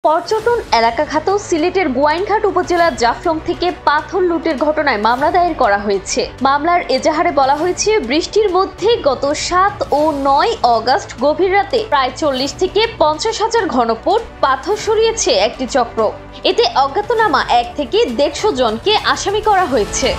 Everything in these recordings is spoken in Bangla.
পর্যটন এলাকা খ্যাত সিলেটের গোয়াইনঘাট উপজেলার জাফলং থেকে পাথর লুটের ঘটনায় মামলা দায়ের করা হয়েছে। মামলার এজাহারে বলা হয়েছে, বৃষ্টির মধ্যে গত ৭ ও ৯ অগস্ট গভীর রাতে প্রায় ৪০ থেকে ৫০ হাজার ঘনফুট পাথর সরিয়েছে একটি চক্র। এতে অজ্ঞাতনামা ১ থেকে ১৫০ জনকে আসামি করা হয়েছে।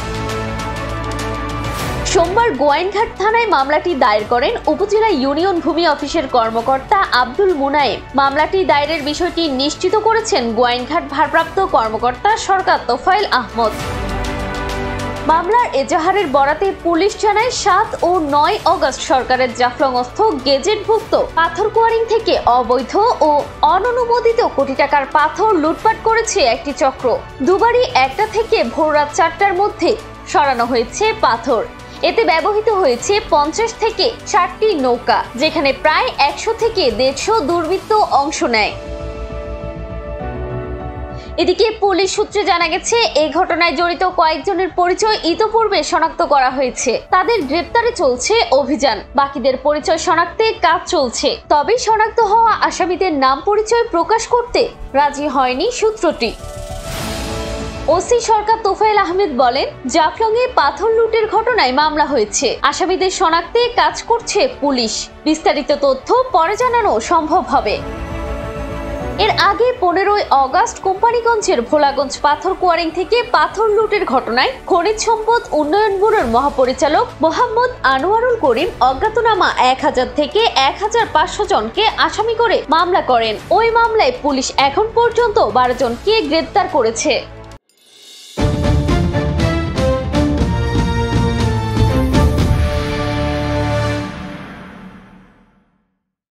সোমবার গোয়াইনঘাট থানায় মামলাটি দায়ের করেন উপজেলা ইউনিয়ন ভূমি অফিসের কর্মকর্তা আব্দুল মুনায়েম। মামলাটি দায়েরের বিষয়টি নিশ্চিত করেছেন গোয়াইনঘাট ভারপ্রাপ্ত কর্মকর্তা সরকার তোফায়েল আহমদ। মামলার এজাহারের বরাতে পুলিশ জানায়, ৭ ও ৯ অগস্ট সরকারের জাফলংস্থ গেজেটভুক্ত পাথর কোয়ারিং থেকে অবৈধ ও অননুমোদিত কোটি টাকার পাথর লুটপাট করেছে একটি চক্র। দুবারই ১টা থেকে ভোররাত ৪টার মধ্যে সরানো হয়েছে পাথর। এতে ব্যবহৃত হয়েছে ৫০ থেকে ৬০টি নৌকা, যেখানে প্রায় ১০০ থেকে ১৫০ দুর্বৃত্ত অংশ নেয়। এদিকে পুলিশ সূত্রে জানা গেছে, এই ঘটনায় জড়িত কয়েকজনের পরিচয় ইতোপূর্বে শনাক্ত করা হয়েছে। তাদের গ্রেপ্তারে চলছে অভিযান। বাকিদের পরিচয় শনাক্তে কাজ চলছে। তবে শনাক্ত হওয়া আসামিদের নাম পরিচয় প্রকাশ করতে রাজি হয়নি সূত্রটি। ওসি সরকার তোফায়েল আহমেদ বলেন, জাফলংয়ে পাথর লুটের ঘটনায় মামলা হয়েছে। আসামিদের শনাক্তে কাজ করছে পুলিশ। বিস্তারিত তথ্য পরে জানানো সম্ভব হবে। এর আগে ১৫ই অগস্ট কোম্পানিগঞ্জের ভোলাগঞ্জ পাথর কোয়ারিং থেকে পাথর লুটের ঘটনায় খনিজ সম্পদ উন্নয়ন ব্যুরোর মহাপরিচালক মোহাম্মদ আনোয়ারুল করিম অজ্ঞাতনামা ১০০০ থেকে ১৫০০ জনকে আসামি করে মামলা করেন। ওই মামলায় পুলিশ এখন পর্যন্ত ১২ জনকে গ্রেপ্তার করেছে।